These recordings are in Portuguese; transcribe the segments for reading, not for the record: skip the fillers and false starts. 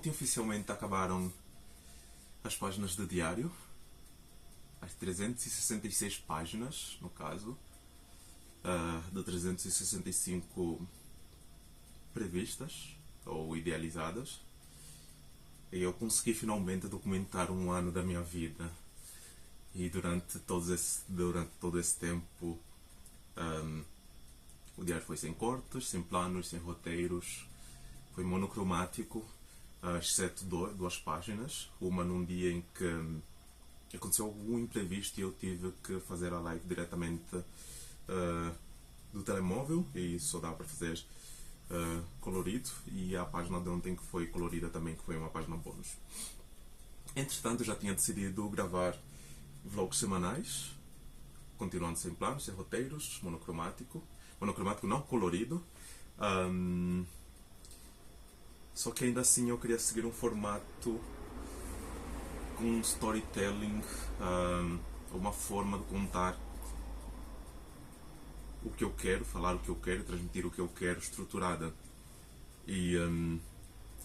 ontem oficialmente acabaram as páginas de diário, as 366 páginas, no caso, de 365 previstas ou idealizadas. E eu consegui finalmente documentar um ano da minha vida. E durante todo esse tempo, o diário foi sem cortes, sem planos, sem roteiros. Foi monocromático, exceto duas páginas. Uma num dia em que aconteceu algum imprevisto e eu tive que fazer a live diretamente do telemóvel, e só dá para fazer colorido, e a página de ontem que foi colorida também, que foi uma página bônus. Entretanto, eu já tinha decidido gravar vlogs semanais, continuando sem planos, sem roteiros, monocromático não colorido. Só que ainda assim eu queria seguir um formato com um storytelling, uma forma de contar o que eu quero, falar o que eu quero, transmitir o que eu quero, estruturada. E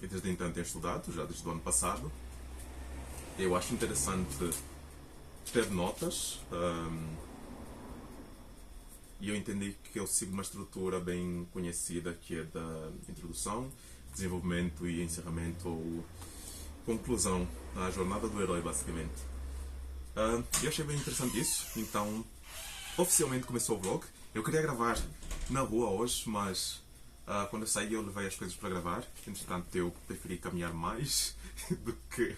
desde então tenho estudado, já desde o ano passado. Eu acho interessante ter notas, e eu entendi que eu sigo uma estrutura bem conhecida, que é da introdução, desenvolvimento e encerramento, ou conclusão, a jornada do herói, basicamente. Eu achei bem interessante isso, então oficialmente começou o vlog. Eu queria gravar na rua hoje, mas quando eu saí eu levei as coisas para gravar. Entretanto, eu preferi caminhar mais do que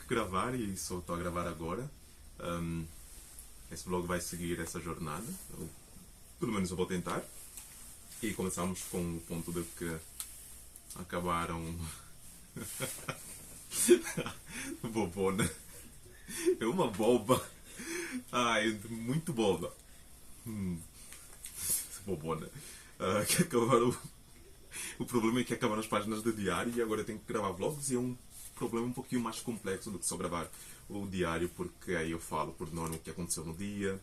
gravar, e só estou a gravar agora. Esse vlog vai seguir essa jornada, ou pelo menos eu vou tentar. E começamos com o ponto de que acabaram... Bobona. É uma boba. Ai, muito boba. Bobona. Que acabaram... O problema é que acabaram as páginas de diário e agora eu tenho que gravar vlogs, e é um problema um pouquinho mais complexo do que só gravar o diário, porque aí eu falo por norma o que aconteceu no dia,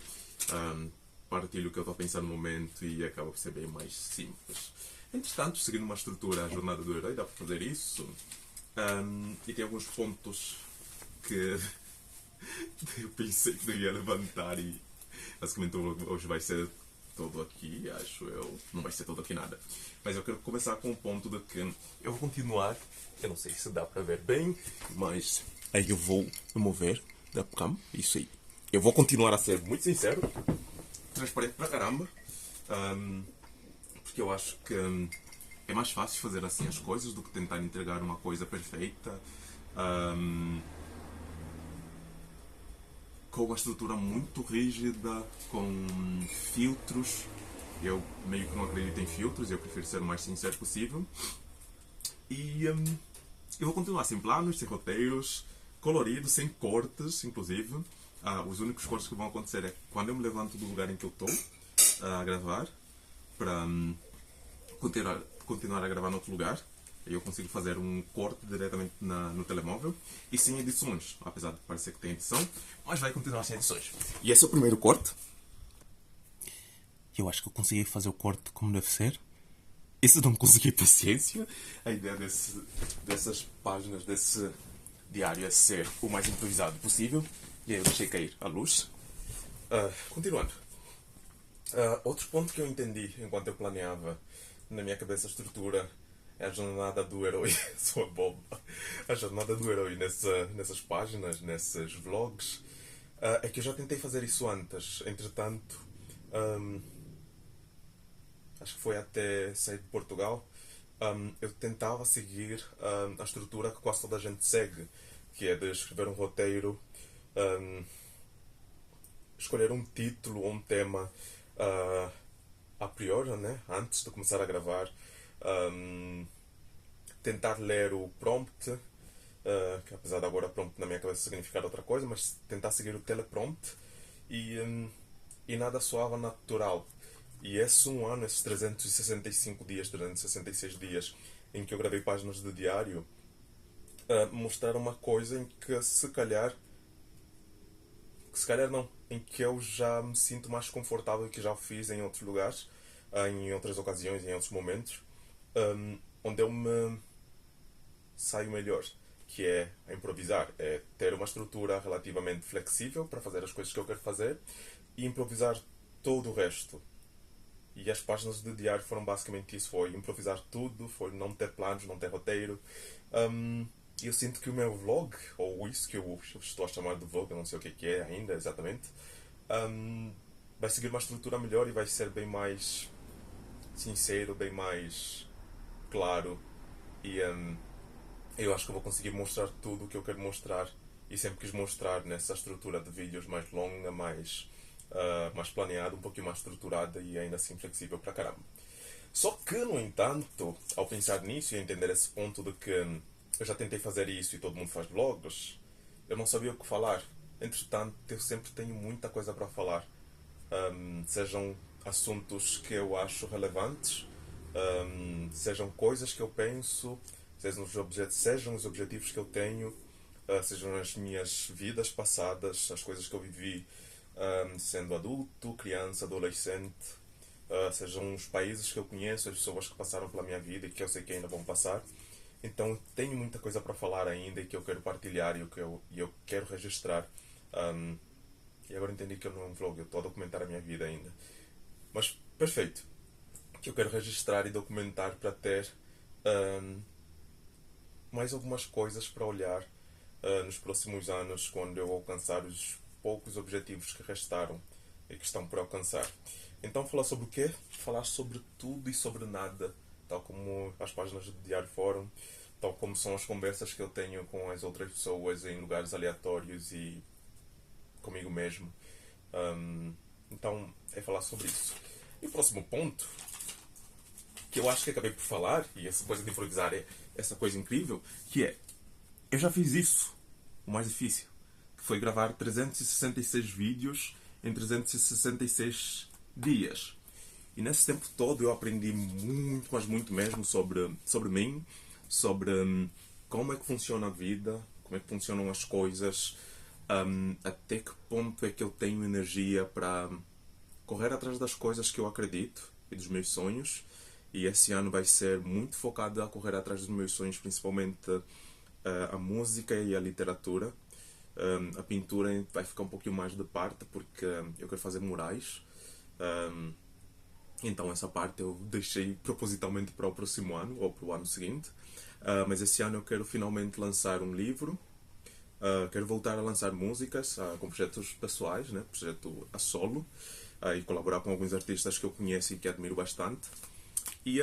partilho o que eu estou a pensar no momento, e acaba por ser bem mais simples. Entretanto, seguindo uma estrutura, a jornada do herói, dá para fazer isso. E tem alguns pontos que eu pensei que devia levantar, e basicamente hoje vai ser todo aqui, acho eu. Não vai ser todo aqui nada. Mas eu quero começar com o ponto de que eu vou continuar. Eu não sei se dá para ver bem, mas aí eu vou me mover da cama. Isso aí. Eu vou continuar a ser muito sincero, transparente para caramba, porque eu acho que é mais fácil fazer assim as coisas do que tentar entregar uma coisa perfeita, com uma estrutura muito rígida, com filtros. Eu meio que não acredito em filtros, eu prefiro ser o mais sincero possível. E eu vou continuar sem planos, sem roteiros, colorido, sem cortes, inclusive. Os únicos cortes que vão acontecer é quando eu me levanto do lugar em que eu estou a gravar, para continuar a gravar noutro lugar. Eu consigo fazer um corte diretamente no telemóvel e sem edições, apesar de parecer que tem edição, mas vai continuar sem edições. E esse é o primeiro corte. Eu acho que eu consegui fazer o corte como deve ser. Isso não consegui, paciência. A ideia dessas páginas, desse diário, é ser o mais improvisado possível. E aí eu deixei cair a luz. Continuando. Outro ponto que eu entendi enquanto eu planeava na minha cabeça a estrutura é a jornada do herói. Sou a boba. A jornada do herói nessas páginas, nesses vlogs. É que eu já tentei fazer isso antes. Entretanto, acho que foi até sair de Portugal, eu tentava seguir a estrutura que quase toda a gente segue, que é de escrever um roteiro, escolher um título ou um tema a priori, né? Antes de começar a gravar, tentar ler o prompt, que apesar de agora prompt na minha cabeça significar outra coisa, mas tentar seguir o teleprompt, e nada soava natural. E esse ano, esses 365 dias, 366 dias em que eu gravei páginas de diário, mostraram uma coisa em que se calhar não, em que eu já me sinto mais confortável e que já fiz em outros lugares, em outras ocasiões, em outros momentos, onde eu me saio melhor, que é a improvisar, é ter uma estrutura relativamente flexível para fazer as coisas que eu quero fazer e improvisar todo o resto. E as páginas de diário foram basicamente isso, foi improvisar tudo, foi não ter planos, não ter roteiro. Eu sinto que o meu vlog, ou isso que eu estou a chamar de vlog, eu não sei o que é ainda exatamente, vai seguir uma estrutura melhor e vai ser bem mais sincero, bem mais claro. E eu acho que eu vou conseguir mostrar tudo o que eu quero mostrar e sempre quis mostrar nessa estrutura de vídeos mais longa, mais planeada, um pouquinho mais estruturada e ainda assim flexível para caramba. Só que, no entanto, ao pensar nisso e entender esse ponto de que eu já tentei fazer isso e todo mundo faz vlogs, eu não sabia o que falar. Entretanto, eu sempre tenho muita coisa para falar. Sejam assuntos que eu acho relevantes, sejam coisas que eu penso, sejam os objetivos que eu tenho, sejam as minhas vidas passadas, as coisas que eu vivi sendo adulto, criança, adolescente, sejam os países que eu conheço, as pessoas que passaram pela minha vida e que eu sei que ainda vão passar. Então eu tenho muita coisa para falar ainda e que eu quero partilhar e eu quero registrar. E agora entendi que eu não é um vlog, eu estou a documentar a minha vida ainda. Mas perfeito. Que eu quero registrar e documentar para ter mais algumas coisas para olhar nos próximos anos, quando eu alcançar os poucos objetivos que restaram e que estão por alcançar. Então, falar sobre o quê? Falar sobre tudo e sobre nada, tal como as páginas de diário fórum, tal como são as conversas que eu tenho com as outras pessoas em lugares aleatórios e comigo mesmo. Então, é falar sobre isso. E o próximo ponto, que eu acho que acabei por falar, e essa coisa de improvisar é essa coisa incrível, que é, eu já fiz isso, o mais difícil, que foi gravar 366 vídeos em 366 dias. E nesse tempo todo eu aprendi muito, mas muito mesmo sobre mim, sobre como é que funciona a vida, como é que funcionam as coisas, até que ponto é que eu tenho energia para correr atrás das coisas que eu acredito e dos meus sonhos. E esse ano vai ser muito focado a correr atrás dos meus sonhos, principalmente a música e a literatura. A pintura vai ficar um pouquinho mais de parte, porque eu quero fazer murais. Então essa parte eu deixei propositalmente para o próximo ano, ou para o ano seguinte. Mas esse ano eu quero finalmente lançar um livro. Quero voltar a lançar músicas com projetos pessoais, né? Projeto a solo. E colaborar com alguns artistas que eu conheço e que admiro bastante. E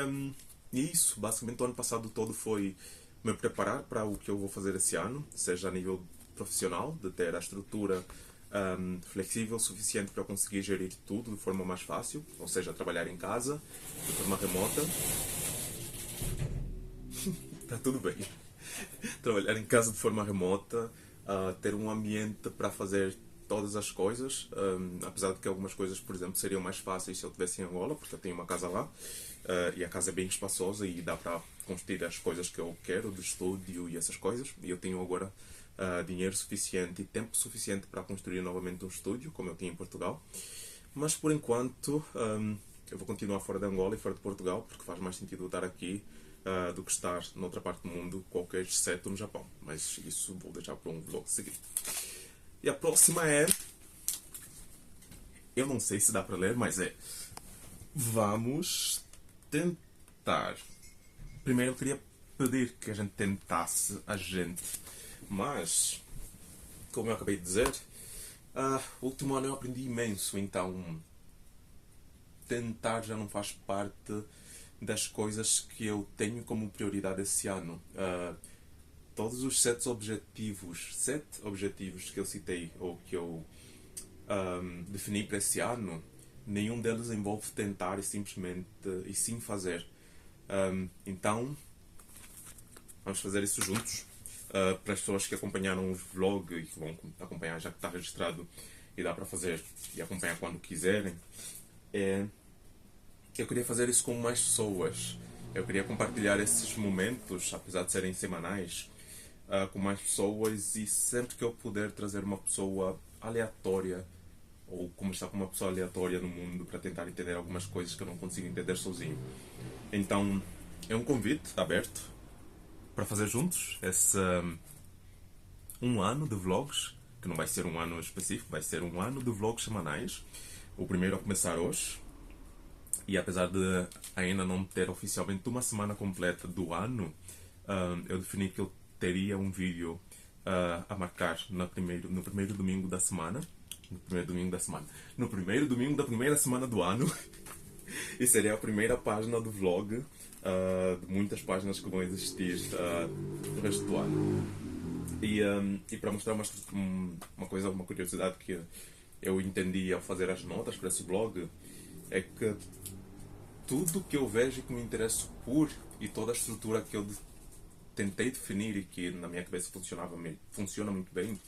isso, basicamente o ano passado todo foi me preparar para o que eu vou fazer esse ano, seja a nível profissional, de ter a estrutura flexível o suficiente para conseguir gerir tudo de forma mais fácil, ou seja, trabalhar em casa, de forma remota. Está tudo bem. Trabalhar em casa de forma remota, ter um ambiente para fazer todas as coisas, apesar de que algumas coisas, por exemplo, seriam mais fáceis se eu estivesse em Angola, porque eu tenho uma casa lá, e a casa é bem espaçosa e dá para construir as coisas que eu quero, de estúdio e essas coisas, e eu tenho agora dinheiro suficiente e tempo suficiente para construir novamente um estúdio, como eu tinha em Portugal. Mas por enquanto eu vou continuar fora de Angola e fora de Portugal, porque faz mais sentido eu estar aqui do que estar noutra parte do mundo, qualquer exceto no Japão. Mas isso vou deixar para um vlog seguinte. E a próxima é... Eu não sei se dá para ler, mas é... Vamos tentar. Primeiro eu queria pedir que a gente tentasse a gente. Mas, como eu acabei de dizer, o último ano eu aprendi imenso, então tentar já não faz parte das coisas que eu tenho como prioridade esse ano. Todos os sete objetivos que eu citei, ou que eu defini para esse ano, nenhum deles envolve tentar e sim fazer. Então, vamos fazer isso juntos. Para as pessoas que acompanharam o vlog e que vão acompanhar já que está registrado e dá para fazer e acompanhar quando quiserem, eu queria fazer isso com mais pessoas. Eu queria compartilhar esses momentos, apesar de serem semanais, com mais pessoas, e sempre que eu puder trazer uma pessoa aleatória ou conversar com uma pessoa aleatória no mundo para tentar entender algumas coisas que eu não consigo entender sozinho. Então, é um convite aberto. para fazer juntos esse um ano de vlogs, que não vai ser um ano específico, vai ser um ano de vlogs semanais. O primeiro a começar hoje. E apesar de ainda não ter oficialmente uma semana completa do ano, eu defini que eu teria um vídeo a marcar no primeiro domingo da semana. No primeiro domingo da semana. No primeiro domingo da primeira semana do ano. E seria a primeira página do vlog de muitas páginas que vão existir no resto do ano. E para mostrar uma coisa, uma curiosidade que eu entendi ao fazer as notas para esse blog, é que tudo que eu vejo e que me interesso por, e toda a estrutura que eu tentei definir e que na minha cabeça funciona muito bem,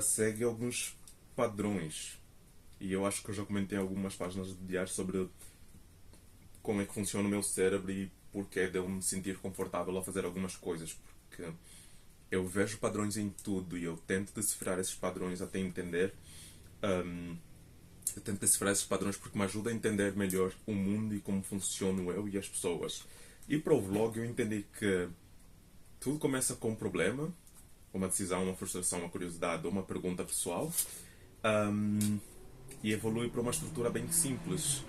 segue alguns padrões. E eu acho que eu já comentei em algumas páginas de diário sobre como é que funciona o meu cérebro e porque de eu me sentir confortável a fazer algumas coisas. Porque eu vejo padrões em tudo e eu tento decifrar esses padrões até entender. Eu tento decifrar esses padrões porque me ajuda a entender melhor o mundo e como funciono eu e as pessoas. E para o vlog eu entendi que tudo começa com um problema, uma decisão, uma frustração, uma curiosidade ou uma pergunta pessoal, e evolui para uma estrutura bem simples.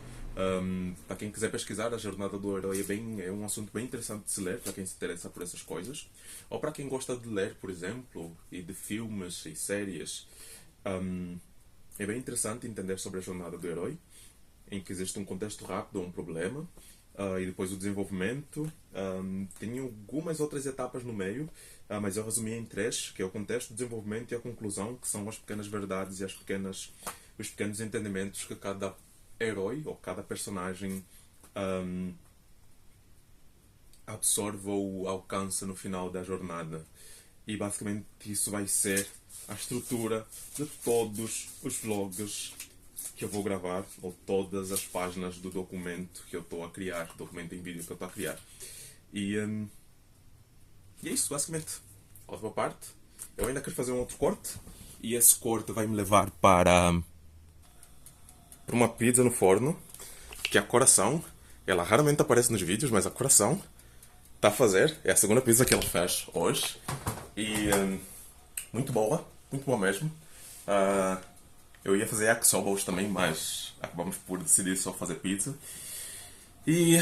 Para quem quiser pesquisar, a jornada do herói é um assunto bem interessante de se ler, para quem se interessa por essas coisas. Ou para quem gosta de ler, por exemplo, e de filmes e séries. É bem interessante entender sobre a jornada do herói, em que existe um contexto rápido, um problema, e depois o desenvolvimento. Tem algumas outras etapas no meio, mas eu resumi em três, que é o contexto, o desenvolvimento e a conclusão, que são as pequenas verdades e os pequenos entendimentos que cada herói ou cada personagem absorve ou alcança no final da jornada. E basicamente isso vai ser a estrutura de todos os vlogs que eu vou gravar, ou todas as páginas do documento que eu estou a criar, documento em vídeo que eu estou a criar. E é isso, basicamente. A última parte. Eu ainda quero fazer um outro corte, e esse corte vai me levar para uma pizza no forno, que é a Coração. Ela raramente aparece nos vídeos, mas a Coração está a fazer. É a segunda pizza que ela fez hoje. E muito boa mesmo. Eu ia fazer yakisoba hoje também, mas acabamos por decidir só fazer pizza. E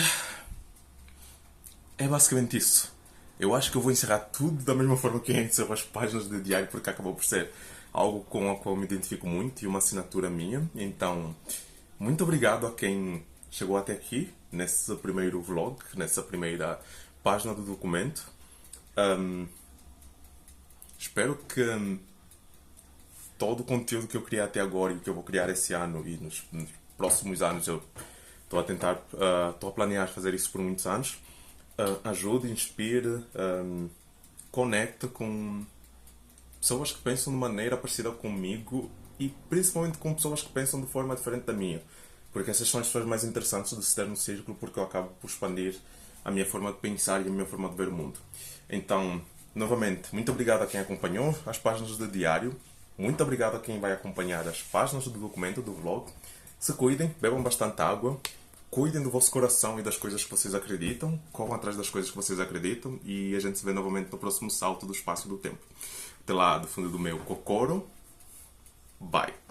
é basicamente isso. Eu acho que eu vou encerrar tudo da mesma forma que eu encerro as páginas de diário, porque acabou por ser algo com o qual eu me identifico muito e uma assinatura minha. Então, muito obrigado a quem chegou até aqui, nesse primeiro vlog, nessa primeira página do documento. Espero que todo o conteúdo que eu criei até agora e que eu vou criar esse ano e nos próximos anos, eu estou a tentar, estou a planear fazer isso por muitos anos, ajude, inspire, conecte com pessoas que pensam de maneira parecida comigo e principalmente com pessoas que pensam de forma diferente da minha, porque essas são as pessoas mais interessantes de se ter no círculo, porque eu acabo por expandir a minha forma de pensar e a minha forma de ver o mundo. Então, novamente, muito obrigado a quem acompanhou as páginas do diário, muito obrigado a quem vai acompanhar as páginas do documento, do vlog. Se cuidem, bebam bastante água, cuidem do vosso coração e das coisas que vocês acreditam, corram atrás das coisas que vocês acreditam, e a gente se vê novamente no próximo salto do espaço e do tempo. Até lá, do fundo do meu cocoro. Bye.